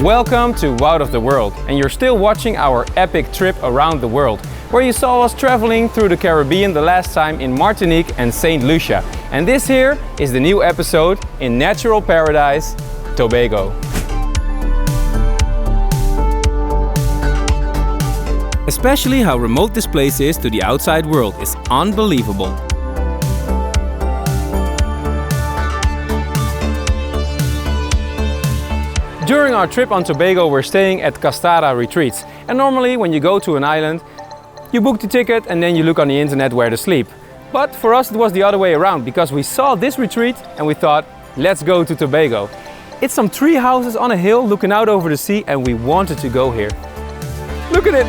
Welcome to Wout of the World, and you're still watching our epic trip around the world, where you saw us traveling through the Caribbean the last time in Martinique and St. Lucia. And this here is the new episode in natural paradise, Tobago. Especially how remote this place is to the outside world is unbelievable. During our trip on Tobago, we're staying at Castara Retreats. And normally when you go to an island, you book the ticket and then you look on the internet where to sleep. But for us it was the other way around, because we saw this retreat and we thought, let's go to Tobago. It's some tree houses on a hill looking out over the sea, and we wanted to go here. Look at it!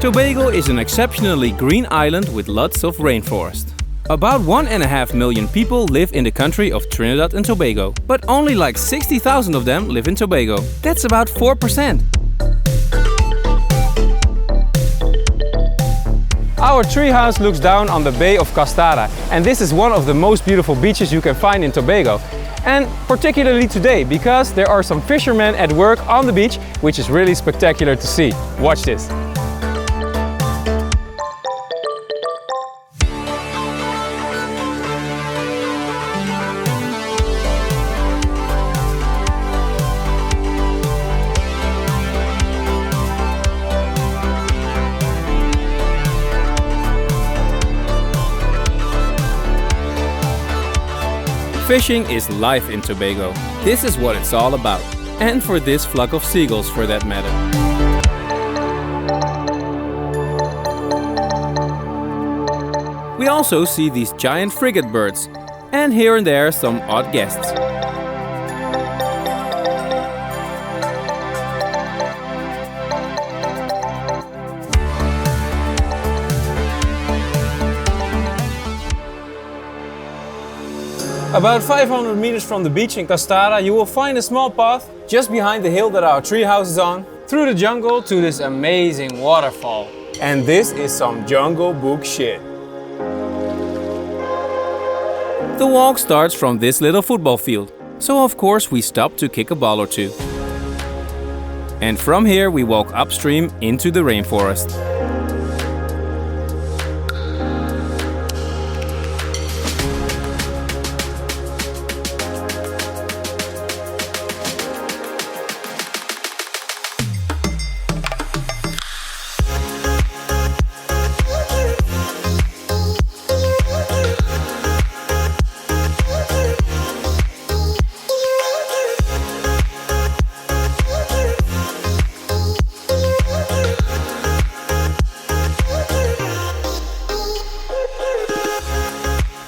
Tobago is an exceptionally green island with lots of rainforest. About 1.5 million people live in the country of Trinidad and Tobago, but only like 60,000 of them live in Tobago. That's about 4%. Our treehouse looks down on the Bay of Castara, and this is one of the most beautiful beaches you can find in Tobago. And particularly today, because there are some fishermen at work on the beach, which is really spectacular to see. Watch this. Fishing is life in Tobago. This is what it's all about. And for this flock of seagulls, for that matter. We also see these giant frigate birds, and here and there some odd guests. About 500 meters from the beach in Castara, you will find a small path just behind the hill that our treehouse is on, through the jungle to this amazing waterfall. And this is some Jungle Book shit. The walk starts from this little football field, so of course we stop to kick a ball or two. And from here we walk upstream into the rainforest.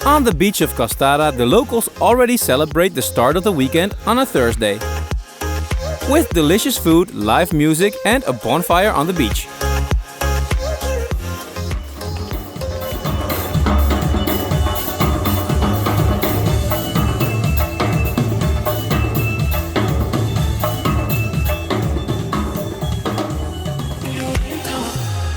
On the beach of Castara, the locals already celebrate the start of the weekend on a Thursday. With delicious food, live music and a bonfire on the beach.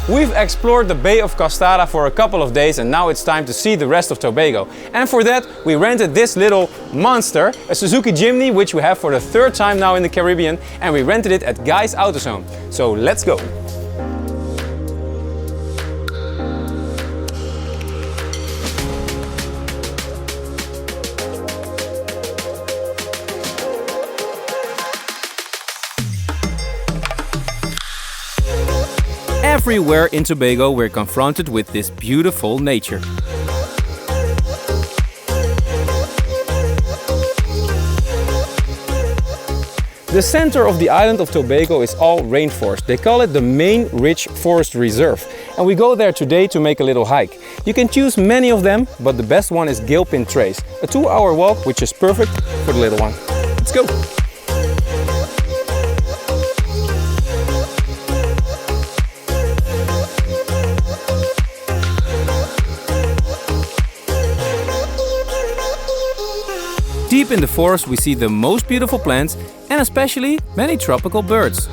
We've explored the Bay of Castara for a couple of days, and now it's time to see the rest of Tobago. And for that, we rented this little monster, a Suzuki Jimny, which we have for the third time now in the Caribbean, and we rented it at Guy's AutoZone. So let's go! Everywhere in Tobago we're confronted with this beautiful nature. The center of the island of Tobago is all rainforest. They call it the main rich forest reserve. And we go there today to make a little hike. You can choose many of them, but the best one is Gilpin Trace. A 2-hour walk, which is perfect for the little one. Let's go! Deep in the forest we see the most beautiful plants and especially many tropical birds.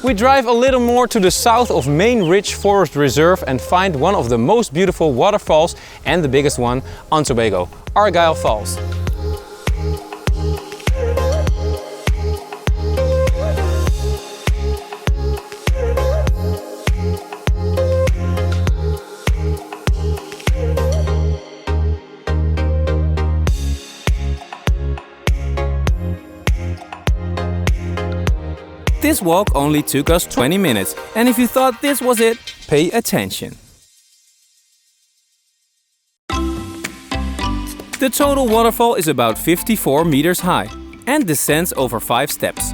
We drive a little more to the south of Main Ridge Forest Reserve and find one of the most beautiful waterfalls and the biggest one on Tobago, Argyle Falls. This walk only took us 20 minutes, and if you thought this was it, pay attention. The total waterfall is about 54 meters high and descends over 5 steps.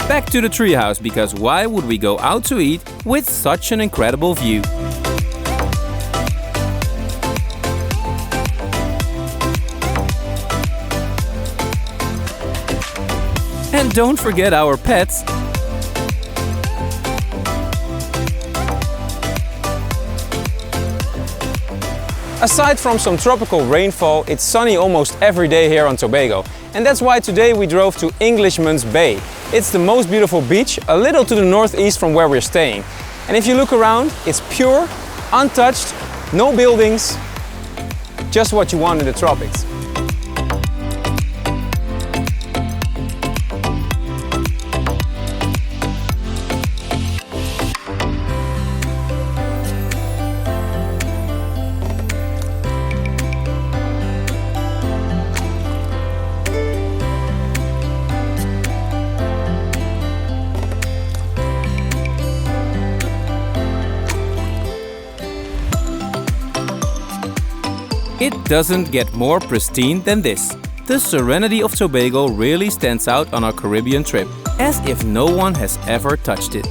Back to the treehouse, because why would we go out to eat with such an incredible view? And don't forget our pets. Aside from some tropical rainfall, it's sunny almost every day here on Tobago. And that's why today we drove to Englishman's Bay. It's the most beautiful beach, a little to the northeast from where we're staying. And if you look around, it's pure, untouched, no buildings, just what you want in the tropics. It doesn't get more pristine than this. The serenity of Tobago really stands out on our Caribbean trip, as if no one has ever touched it.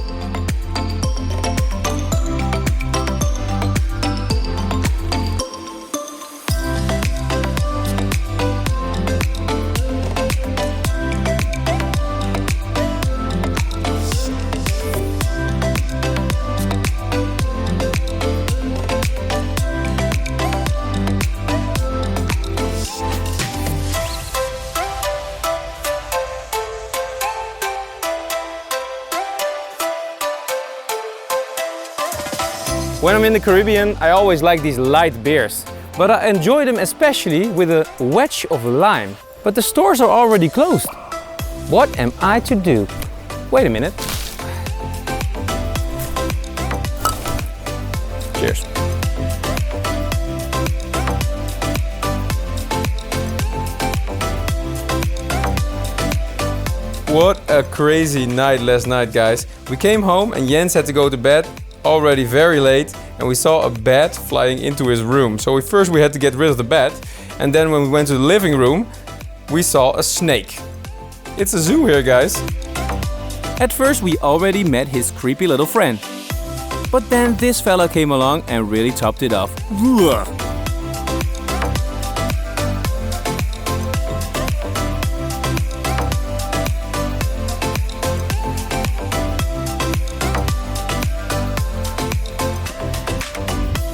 When I'm in the Caribbean, I always like these light beers, but I enjoy them especially with a wedge of lime. But the stores are already closed. What am I to do? Wait a minute. Cheers. What a crazy night last night, guys. We came home and Jens had to go to bed already very late, and we saw a bat flying into his room. So first we had to get rid of the bat, and then when we went to the living room, we saw a snake. It's a zoo here, guys. At first we already met his creepy little friend. But then this fella came along and really topped it off.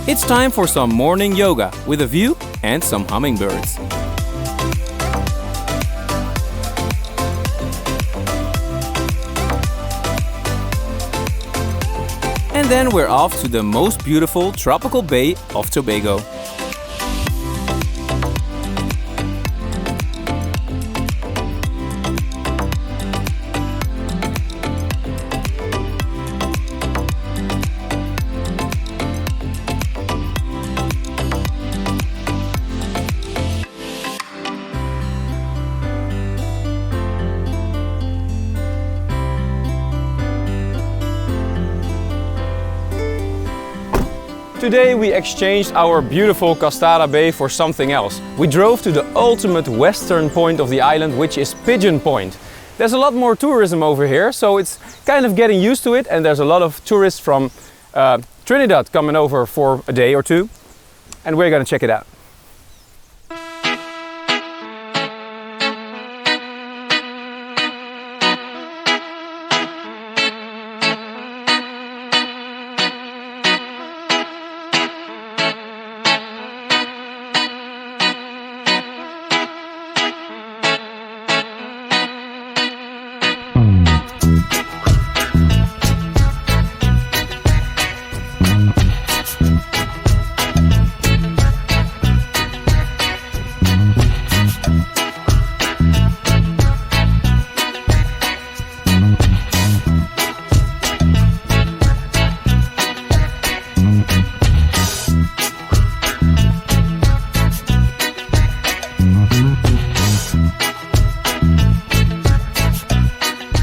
It's time for some morning yoga with a view and some hummingbirds. And then we're off to the most beautiful tropical bay of Tobago. Today we exchanged our beautiful Castada Bay for something else. We drove to the ultimate western point of the island, which is Pigeon Point. There's a lot more tourism over here, so it's kind of getting used to it, and there's a lot of tourists from Trinidad coming over for a day or two, and we're gonna check it out.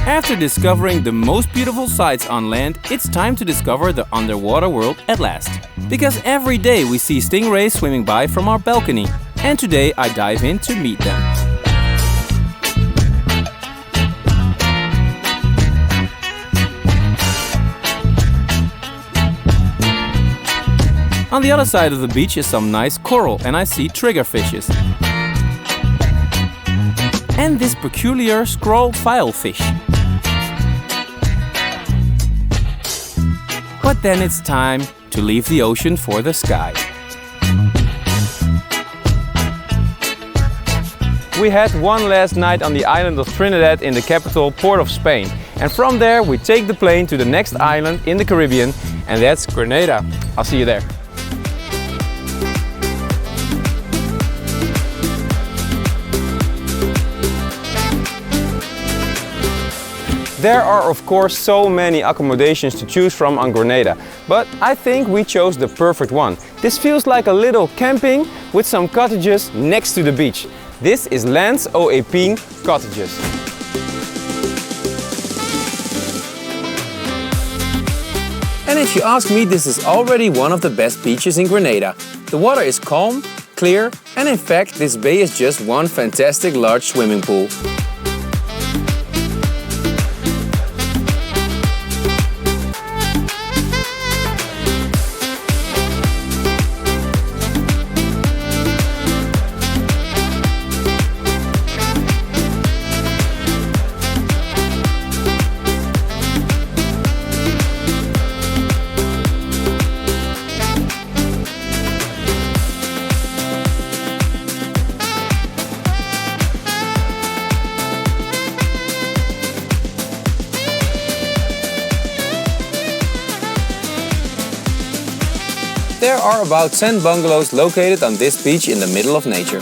After discovering the most beautiful sights on land, it's time to discover the underwater world at last. Because every day we see stingrays swimming by from our balcony, and today I dive in to meet them. On the other side of the beach is some nice coral, and I see triggerfishes. And this peculiar scroll filefish. But then it's time to leave the ocean for the sky. We had one last night on the island of Trinidad in the capital, Port of Spain. And from there we take the plane to the next island in the Caribbean, and that's Grenada. I'll see you there. There are of course so many accommodations to choose from on Grenada, but I think we chose the perfect one. This feels like a little camping with some cottages next to the beach. This is Anse Cottages. And if you ask me, this is already one of the best beaches in Grenada. The water is calm, clear, and in fact this bay is just one fantastic large swimming pool. There are about 10 bungalows located on this beach in the middle of nature.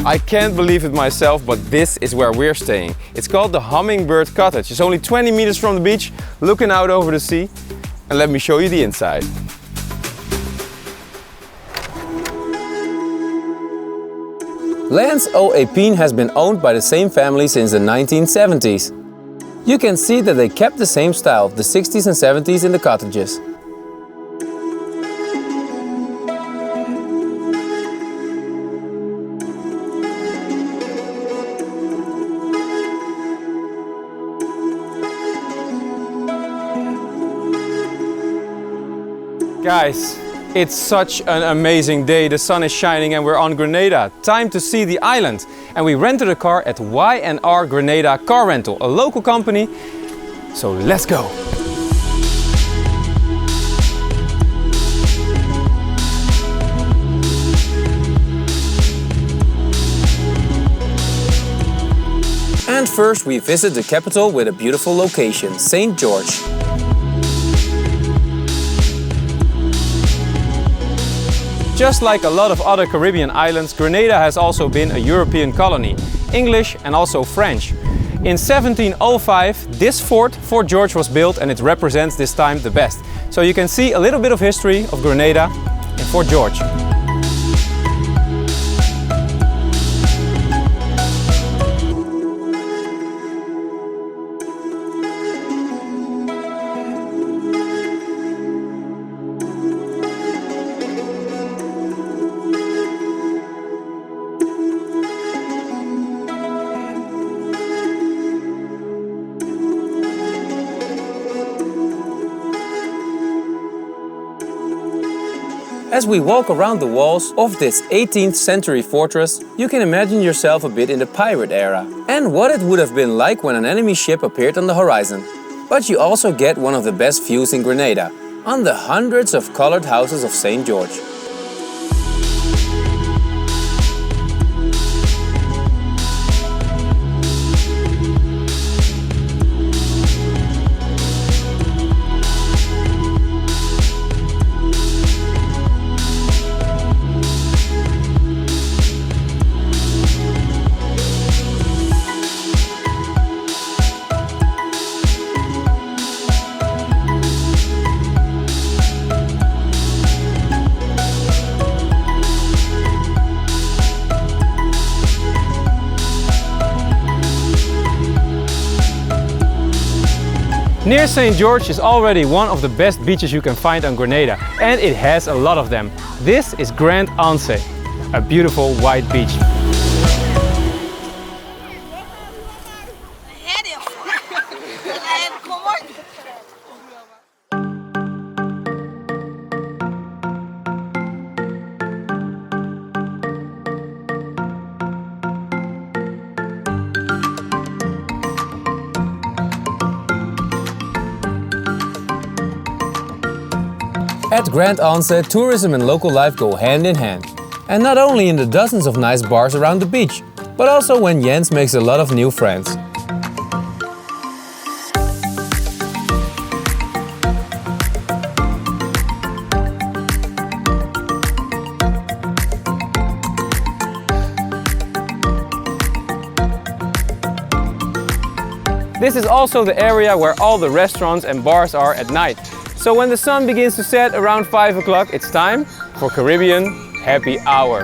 I can't believe it myself, but this is where we're staying. It's called the Hummingbird Cottage. It's only 20 meters from the beach, looking out over the sea. And let me show you the inside. Anse has been owned by the same family since the 1970s. You can see that they kept the same style of the 60s and 70s in the cottages. Guys, it's such an amazing day. The sun is shining and we're on Grenada. Time to see the island. And we rented a car at Y&R Grenada Car Rental, a local company. So let's go. And first we visit the capital with a beautiful location, St. George. Just like a lot of other Caribbean islands, Grenada has also been a European colony, English and also French. In 1705, this fort, Fort George, was built, and it represents this time the best. So you can see a little bit of history of Grenada in Fort George. As we walk around the walls of this 18th century fortress, you can imagine yourself a bit in the pirate era and what it would have been like when an enemy ship appeared on the horizon. But you also get one of the best views in Grenada, on the hundreds of colored houses of St. George. Near St. George is already one of the best beaches you can find on Grenada, and it has a lot of them. This is Grand Anse, a beautiful white beach. At Grand Anse, tourism and local life go hand in hand. And not only in the dozens of nice bars around the beach, but also when Jens makes a lot of new friends. This is also the area where all the restaurants and bars are at night. So when the sun begins to set around 5 o'clock, it's time for Caribbean Happy Hour.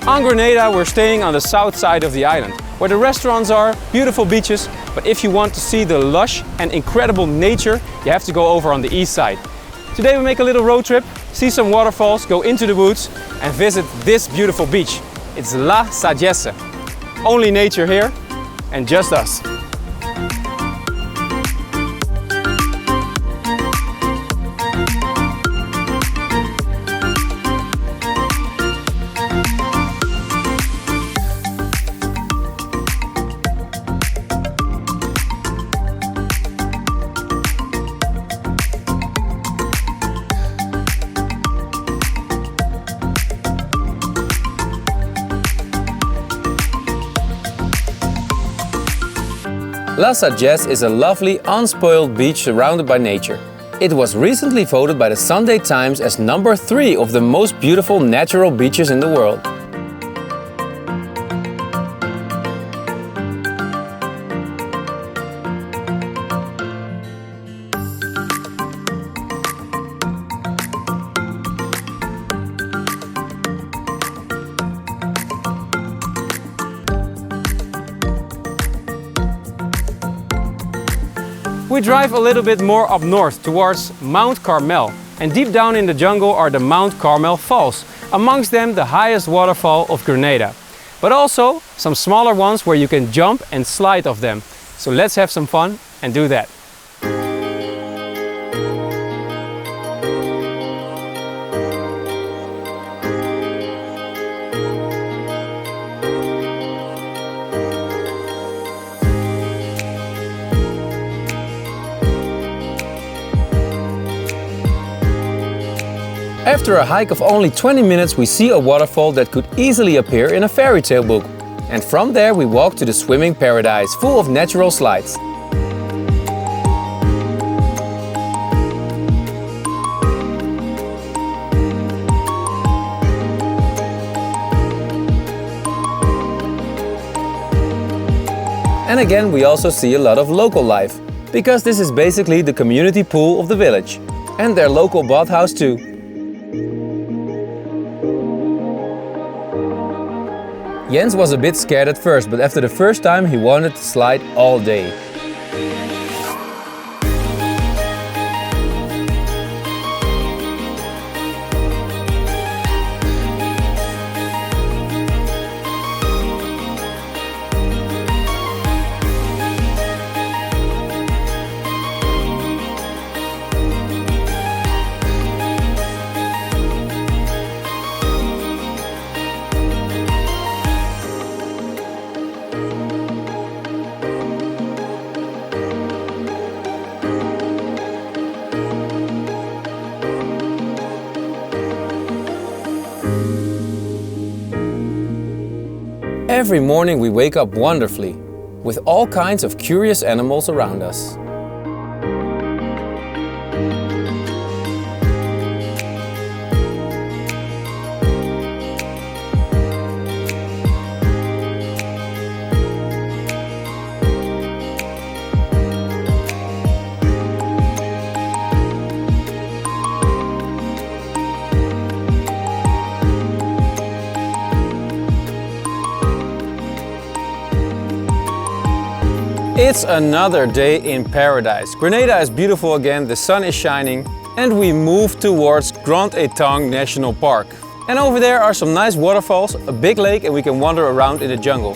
On Grenada, we're staying on the south side of the island, where the restaurants are, beautiful beaches, but if you want to see the lush and incredible nature, you have to go over on the east side. Today we make a little road trip, see some waterfalls, go into the woods and visit this beautiful beach. It's La Sagesse. Only nature here and just us. La Sagesse is a lovely, unspoiled beach surrounded by nature. It was recently voted by the Sunday Times as number 3 of the most beautiful natural beaches in the world. We drive a little bit more up north towards Mount Carmel, and deep down in the jungle are the Mount Carmel Falls, amongst them the highest waterfall of Grenada. But also some smaller ones where you can jump and slide off them. So let's have some fun and do that. After a hike of only 20 minutes, we see a waterfall that could easily appear in a fairy tale book. And from there we walk to the swimming paradise, full of natural slides. And again we also see a lot of local life, because this is basically the community pool of the village. And their local bathhouse too. Jens was a bit scared at first, but after the first time he wanted to slide all day. Every morning we wake up wonderfully, with all kinds of curious animals around us. It's another day in paradise. Grenada is beautiful again, the sun is shining, and we move towards Grand Etang National Park. And over there are some nice waterfalls, a big lake, and we can wander around in the jungle.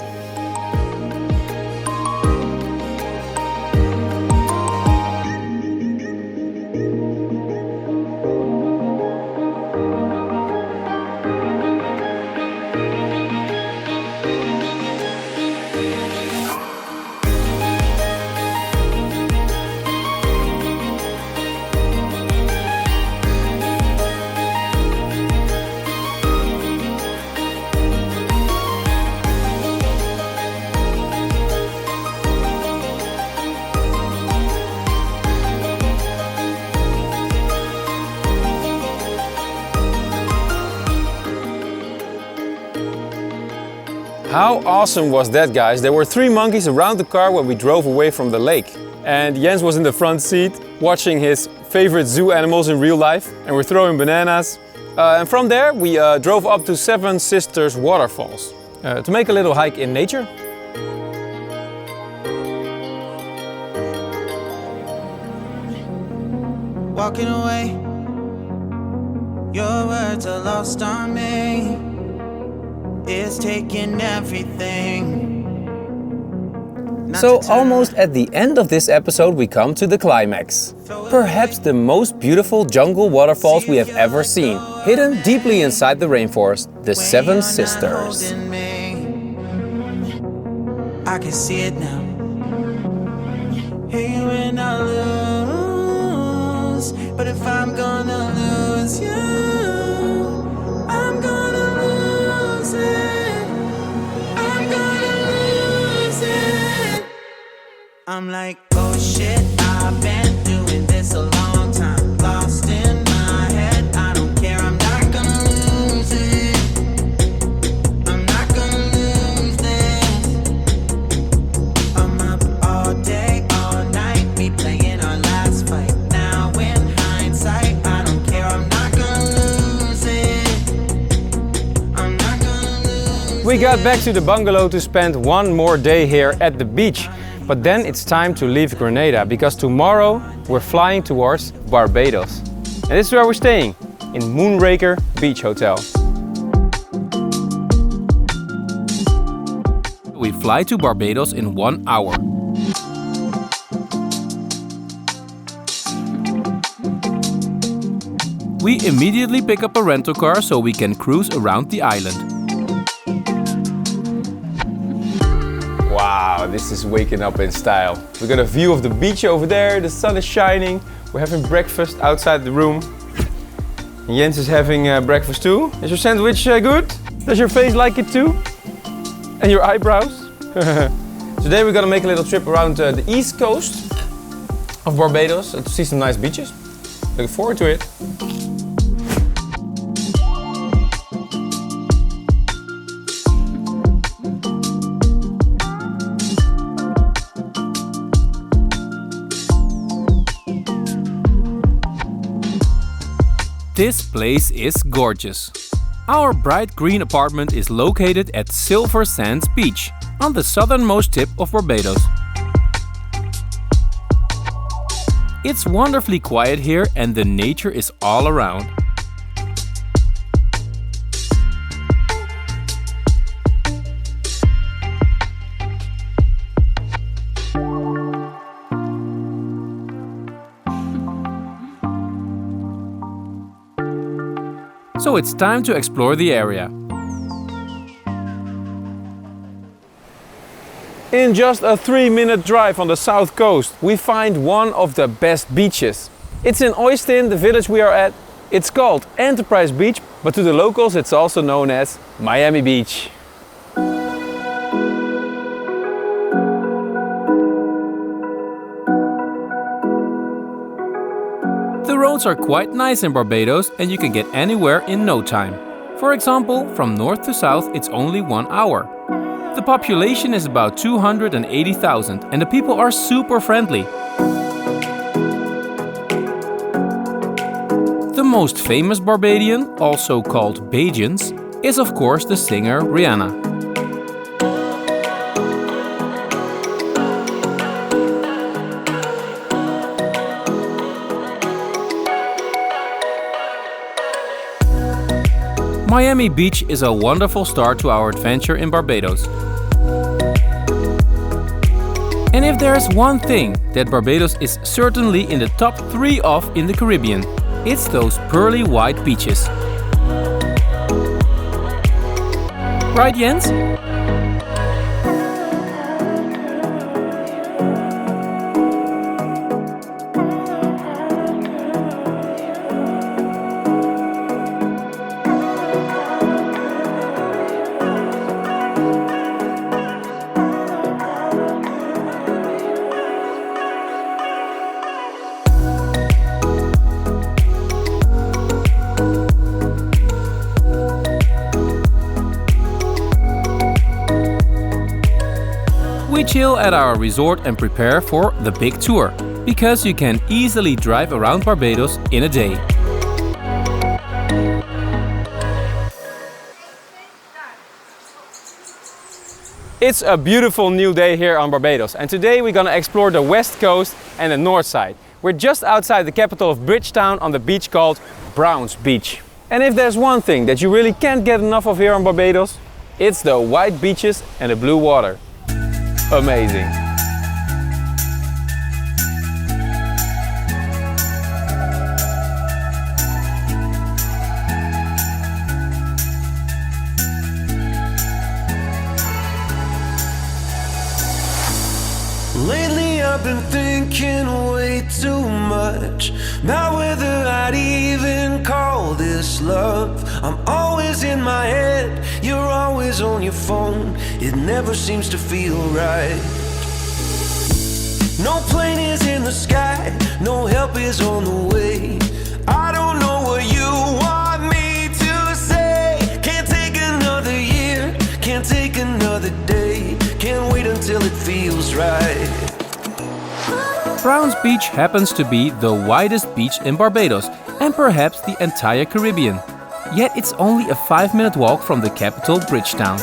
How awesome was that, guys? There were 3 monkeys around the car when we drove away from the lake. And Jens was in the front seat watching his favorite zoo animals in real life, and we're throwing bananas. And from there we drove up to Seven Sisters Waterfalls to make a little hike in nature. Walking away, your words are lost on me. It's taking everything. So almost at the end of this episode we come to the climax. Perhaps the most beautiful jungle waterfalls we have ever seen, hidden deeply inside the rainforest, the Seven Sisters. I can see it now. Hey, when I lose, but if I'm gonna lose you, I'm gonna lose it. I'm gonna lose it. I'm like, oh shit, I've been doing this a long time. Lost in my head, I don't care, I'm not gonna lose it. I'm not gonna lose this. I'm up all day, all night, replaying our last fight. Now in hindsight, I don't care, I'm not gonna lose it. I'm not gonna lose it. We got back to the bungalow to spend one more day here at the beach. But then it's time to leave Grenada, because tomorrow we're flying towards Barbados. And this is where we're staying, in Moonraker Beach Hotel. We fly to Barbados in 1 hour. We immediately pick up a rental car so we can cruise around the island. Wow, this is waking up in style. We got a view of the beach over there, the sun is shining. We're having breakfast outside the room. And Jens is having breakfast too. Is your sandwich good? Does your face like it too? And your eyebrows? Today we're gonna make a little trip around the east coast of Barbados to see some nice beaches. Looking forward to it. This place is gorgeous. Our bright green apartment is located at Silver Sands Beach, on the southernmost tip of Barbados. It's wonderfully quiet here and the nature is all around. So it's time to explore the area. In just a 3-minute drive on the south coast, we find one of the best beaches. It's in Oyston, the village we are at. It's called Enterprise Beach, but to the locals it's also known as Miami Beach. roads are quite nice in Barbados and you can get anywhere in no time. For example, from north to south it's only 1 hour. The population is about 280,000 and the people are super friendly. The most famous Barbadian, also called Pigeons, is of course the singer Rihanna. Miami Beach is a wonderful start to our adventure in Barbados. And if there is one thing that Barbados is certainly in the top 3 of in the Caribbean, it's those pearly white beaches. Right, Jens? We chill at our resort and prepare for the big tour, because you can easily drive around Barbados in a day. It's a beautiful new day here on Barbados, and today we're gonna explore the west coast and the north side. We're just outside the capital of Bridgetown on the beach called Browns Beach. And if there's one thing that you really can't get enough of here on Barbados, it's the white beaches and the blue water. Amazing. Lately I've been thinking way too much about whether I'd even call this love. I'm always in my head, you're always on your phone. It never seems to feel right. No plane is in the sky, no help is on the way. I don't know what you want me to say. Can't take another year, can't take another day. Can't wait until it feels right. Browns Beach happens to be the widest beach in Barbados and perhaps the entire Caribbean. Yet it's only a 5-minute walk from the capital, Bridgetown.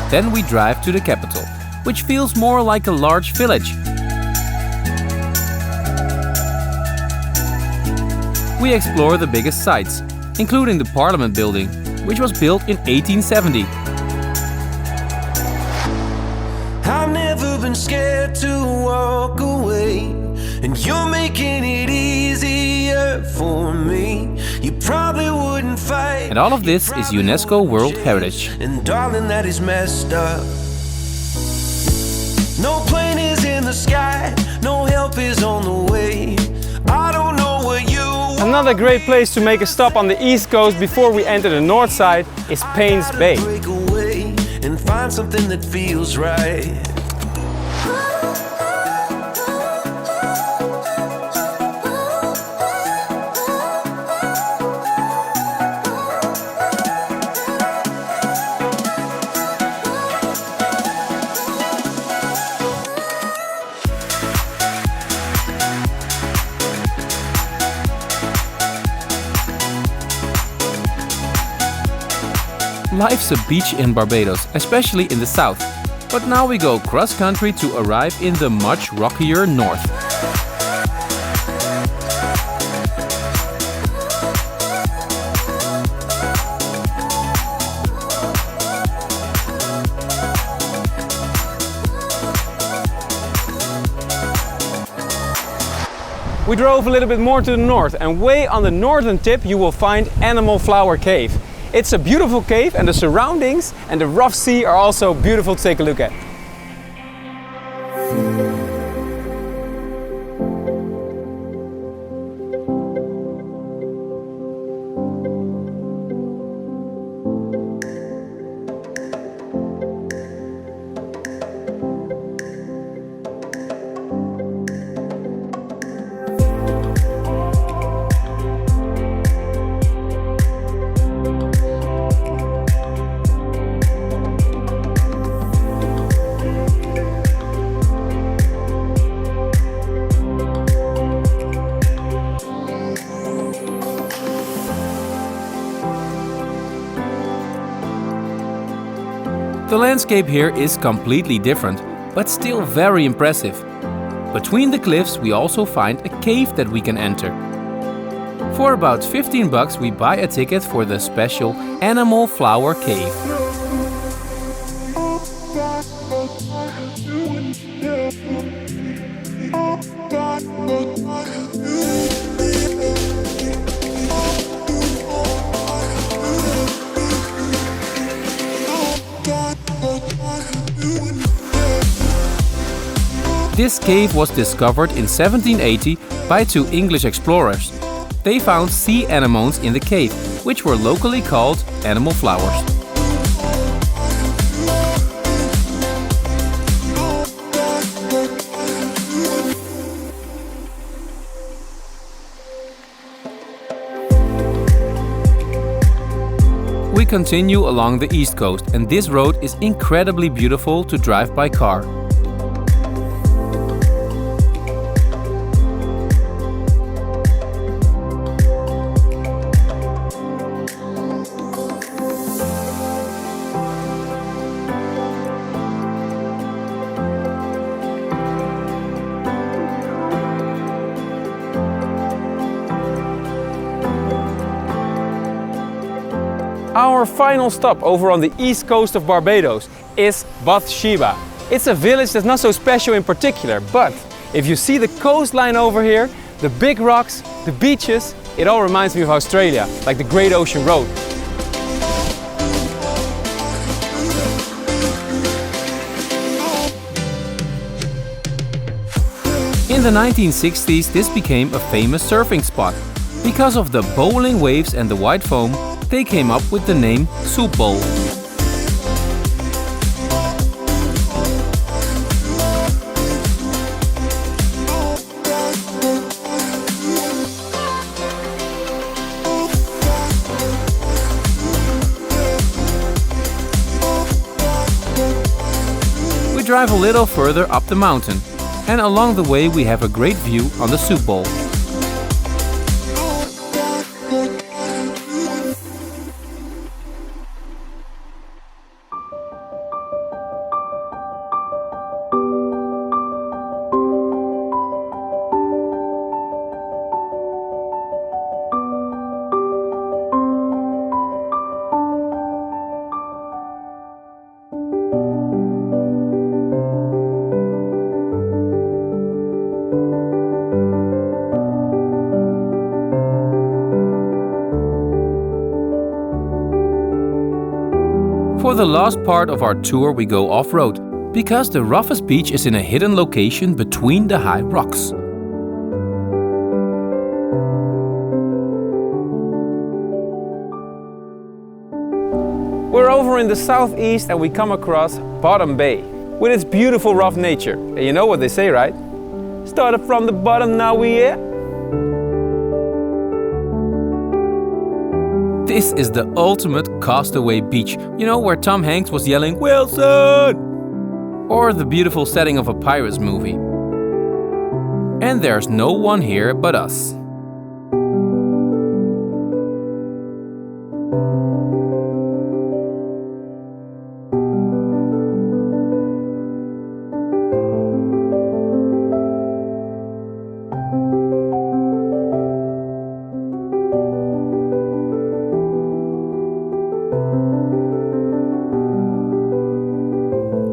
Then we drive to the capital, which feels more like a large village. We explore the biggest sites, including the Parliament building, which was built in 1870. I've never been scared to walk away, and you're making it easier for me. You probably wouldn't fight. And all of this is UNESCO World Heritage. And darling, that is messed up. No plane is in the sky, no help is on the way. I don't know what you want. Another great place to make a stop on the east coast before we enter the north side is Paynes Bay. Break away and find something that feels right. Life's a beach in Barbados, especially in the south. But now we go cross-country to arrive in the much rockier north. We drove a little bit more to the north, and way on the northern tip you will find Animal Flower Cave. It's a beautiful cave, and the surroundings and the rough sea are also beautiful to take a look at. The landscape here is completely different, but still very impressive. Between the cliffs we also find a cave that we can enter. For about 15 bucks we buy a ticket for the special Animal Flower Cave. This cave was discovered in 1780 by two English explorers. They found sea anemones in the cave, which were locally called animal flowers. We continue along the east coast, and this road is incredibly beautiful to drive by car. Our final stop over on the east coast of Barbados is Bathsheba. It's a village that's not so special in particular, but if you see the coastline over here, the big rocks, the beaches, it all reminds me of Australia, like the Great Ocean Road. In the 1960s, this became a famous surfing spot. Because of the bowling waves and the white foam, they came up with the name Soup Bowl. We drive a little further up the mountain, and along the way we have a great view on the Soup Bowl. For the last part of our tour we go off-road, because the roughest beach is in a hidden location between the high rocks. We're over in the southeast and we come across Bottom Bay, with its beautiful rough nature. And you know what they say, right? Started from the bottom, now we here. This is the ultimate castaway beach, you know, where Tom Hanks was yelling, "Wilson!" Or the beautiful setting of a Pirates movie. And there's no one here but us.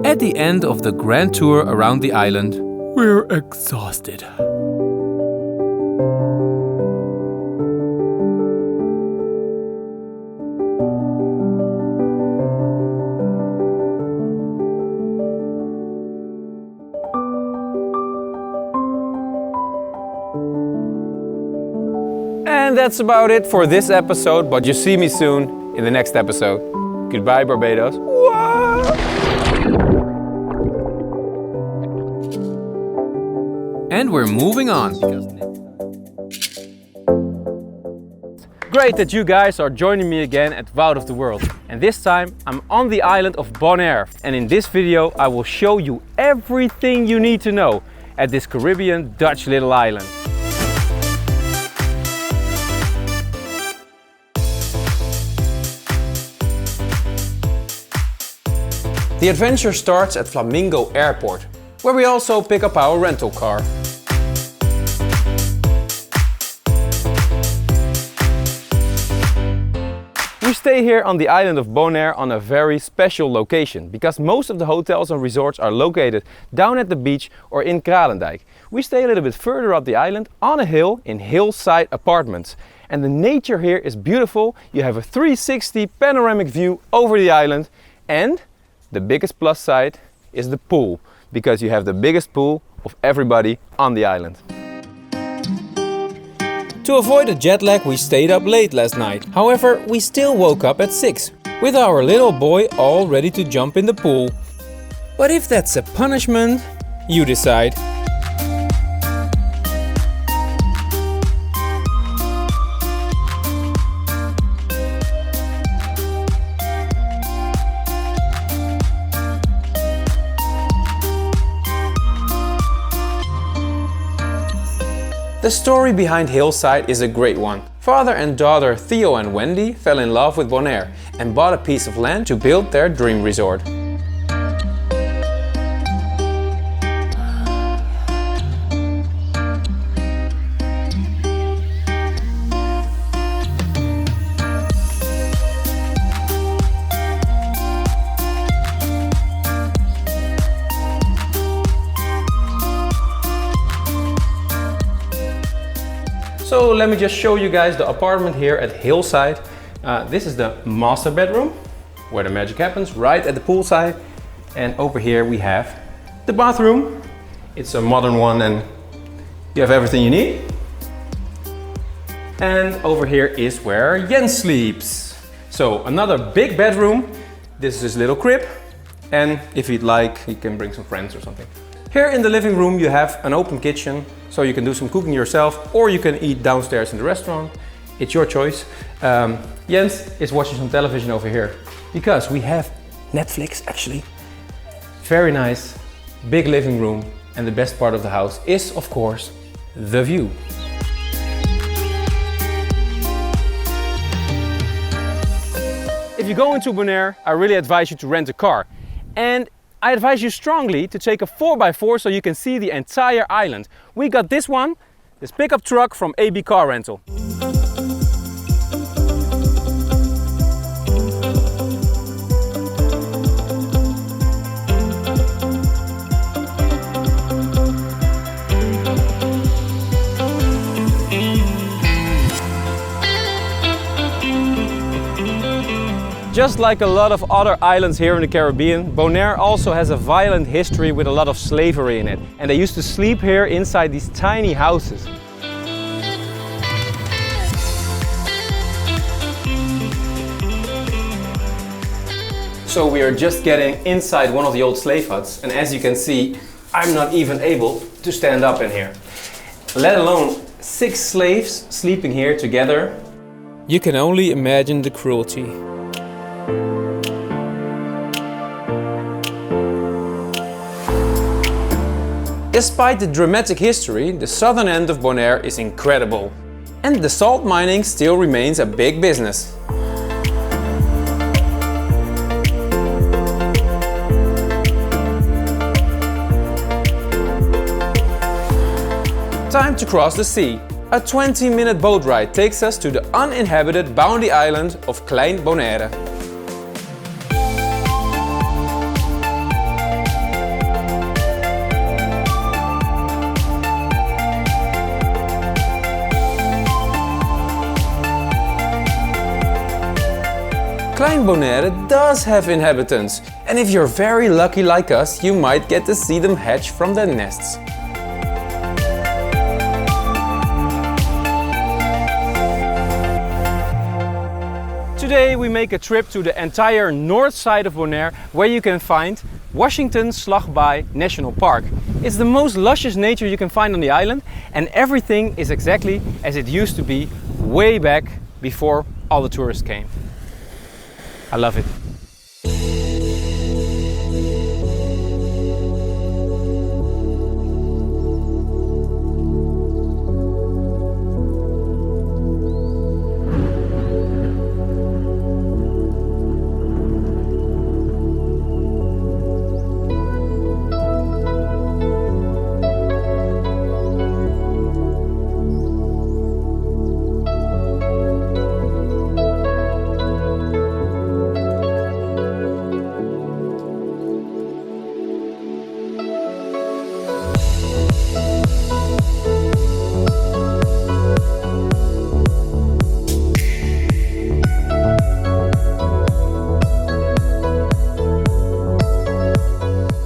At the end of the grand tour around the island, we're exhausted. that's about it for this episode, but you see me soon in the next episode. Goodbye, Barbados. Whoa! And we're moving on. Great that you guys are joining me again at Wout of the World. And this time I'm on the island of Bonaire. And in this video I will show you everything you need to know at this Caribbean Dutch little island. The adventure starts at Flamingo Airport, where we also pick up our rental car. We stay here on the island of Bonaire on a very special location, because most of the hotels and resorts are located down at the beach or in Kralendijk. We stay a little bit further up the island on a hill in hillside apartments. And the nature here is beautiful. You have a 360 panoramic view over the island, and the biggest plus side is the pool, because you have the biggest pool of everybody on the island. To avoid a jet lag, we stayed up late last night. However, we still woke up at 6, with our little boy all ready to jump in the pool. But if that's a punishment, you decide. The story behind Hillside is a great one. Father and daughter Theo and Wendy fell in love with Bonaire and bought a piece of land to build their dream resort. So let me just show you guys the apartment here at Hillside. This is the master bedroom, where the magic happens, right at the poolside. And over here we have the bathroom. It's a modern one and you have everything you need. And over here is where Jens sleeps. So another big bedroom. This is his little crib. And if he'd like, he can bring some friends or something. Here in the living room you have an open kitchen, so you can do some cooking yourself, or you can eat downstairs in the restaurant. It's your choice. Jens is watching some television over here, because we have Netflix actually. Very nice, big living room, and the best part of the house is, of course, the view. If you go into Bonaire, I really advise you to rent a car. And I advise you strongly to take a 4x4 so you can see the entire island. We got this one, this pickup truck from AB Car Rental. Just like a lot of other islands here in the Caribbean, Bonaire also has a violent history with a lot of slavery in it. And they used to sleep here inside these tiny houses. So we are just getting inside one of the old slave huts. And as you can see, I'm not even able to stand up in here. Let alone 6 slaves sleeping here together. You can only imagine the cruelty. Despite the dramatic history, the southern end of Bonaire is incredible. And the salt mining still remains a big business. Time to cross the sea. A 20-minute boat ride takes us to the uninhabited bounty island of Klein Bonaire. Klein Bonaire does have inhabitants, and if you're very lucky like us, you might get to see them hatch from their nests. Today we make a trip to the entire north side of Bonaire, where you can find Washington Slagbaai National Park. It's the most luscious nature you can find on the island, and everything is exactly as it used to be way back before all the tourists came. I love it.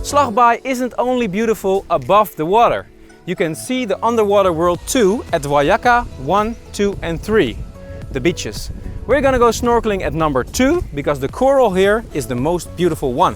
Slagbaai isn't only beautiful above the water. You can see the underwater world too at Wayaka 1, 2 and 3, the beaches. We're gonna go snorkeling at number 2 because the coral here is the most beautiful one.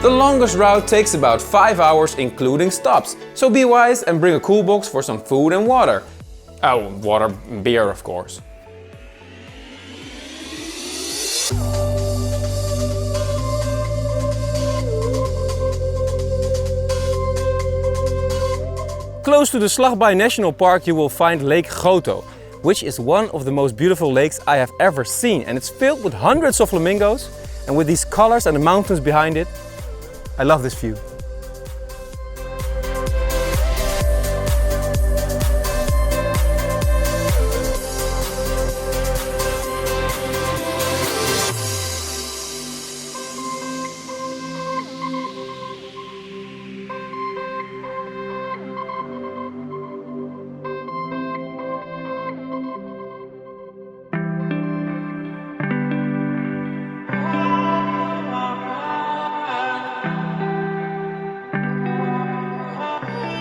The longest route takes about 5 hours including stops, so be wise and bring a cool box for some food and water. Oh, water and beer of course. Close to the Slagbaai National Park you will find Lake Goto, which is one of the most beautiful lakes I have ever seen, and it's filled with hundreds of flamingos, and with these colors and the mountains behind it, I love this view.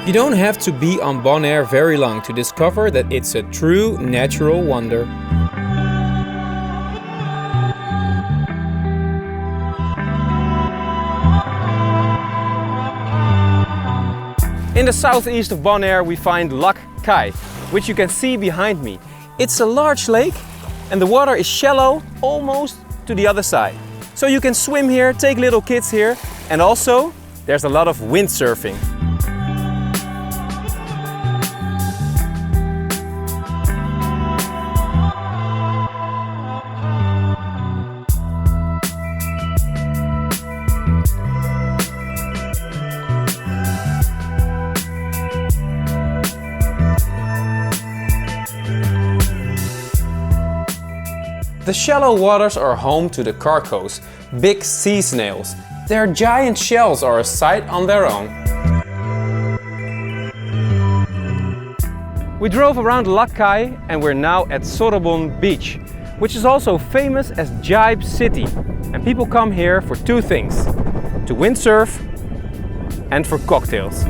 You don't have to be on Bonaire very long to discover that it's a true natural wonder. In the southeast of Bonaire we find Lac Cai, which you can see behind me. It's a large lake and the water is shallow almost to the other side. So you can swim here, take little kids here, and also there's a lot of windsurfing. The shallow waters are home to the carcos, big sea snails. Their giant shells are a sight on their own. We drove around Lac Cai and we're now at Sorobon beach, which is also famous as Jibe City. And people come here for two things: to windsurf and for cocktails.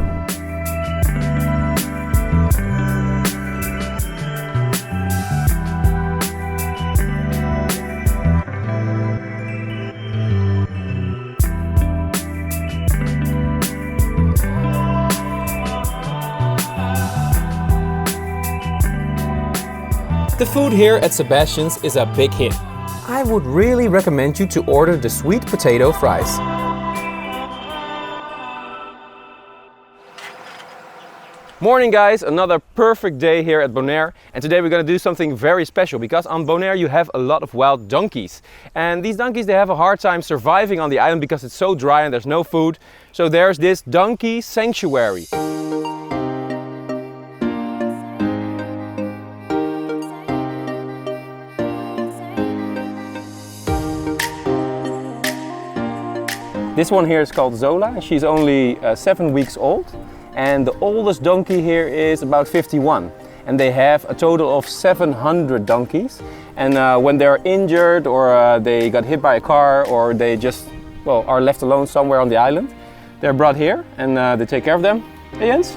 The food here at Sebastian's is a big hit. I would really recommend you to order the sweet potato fries. Morning guys, another perfect day here at Bonaire, and today we're going to do something very special because on Bonaire you have a lot of wild donkeys, and these donkeys, they have a hard time surviving on the island because it's so dry and there's no food. So there's this donkey sanctuary. This one here is called Zola, and she's only 7 weeks old. And the oldest donkey here is about 51. And they have a total of 700 donkeys. And when they're injured or they got hit by a car or they just, well, are left alone somewhere on the island, they're brought here and they take care of them. Hey Jens?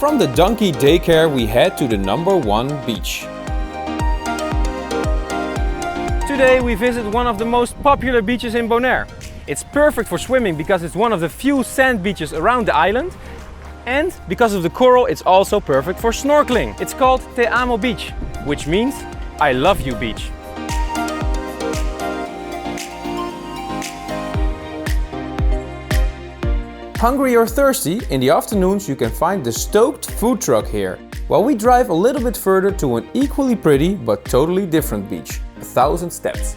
From the donkey daycare we head to the #1 beach. Today we visit one of the most popular beaches in Bonaire. It's perfect for swimming because it's one of the few sand beaches around the island. And because of the coral, it's also perfect for snorkeling. It's called Te Amo Beach, which means I love you beach. Hungry or thirsty, in the afternoons you can find the stoked food truck here, while we drive a little bit further to an equally pretty but totally different beach, 1,000 Steps.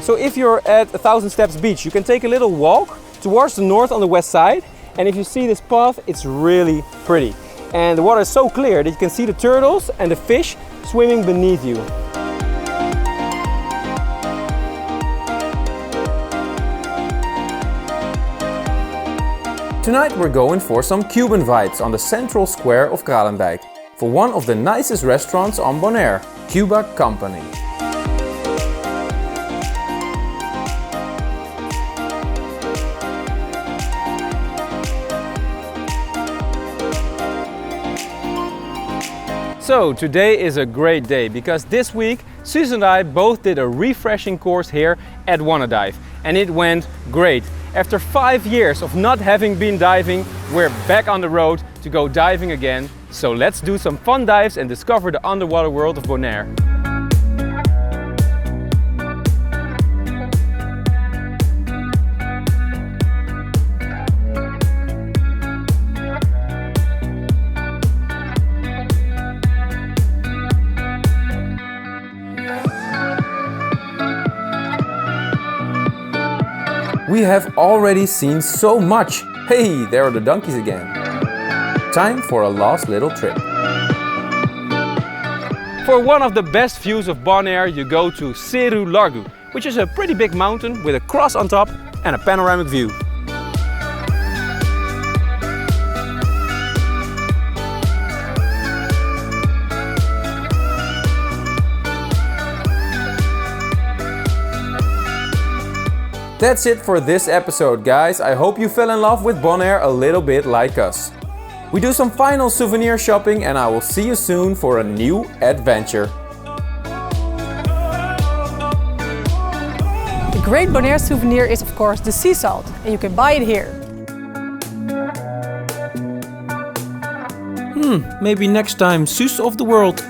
So if you're at 1,000 Steps Beach, you can take a little walk towards the north on the west side, and if you see this path, it's really pretty. And the water is so clear that you can see the turtles and the fish swimming beneath you. Tonight we're going for some Cuban vibes on the central square of Kralendijk, for one of the nicest restaurants on Bonaire, Cuba Company. So today is a great day because this week Suze and I both did a refreshing course here at Wanna Dive, and it went great. After 5 years of not having been diving, we're back on the road to go diving again. So let's do some fun dives and discover the underwater world of Bonaire. We have already seen so much. Hey, there are the donkeys again. Time for a last little trip. For one of the best views of Bonaire, you go to Seru Largu, which is a pretty big mountain with a cross on top and a panoramic view. That's it for this episode, guys. I hope you fell in love with Bonaire a little bit like us. We do some final souvenir shopping and I will see you soon for a new adventure. The great Bonaire souvenir is of course the sea salt, and you can buy it here. Maybe next time, Suze of the world.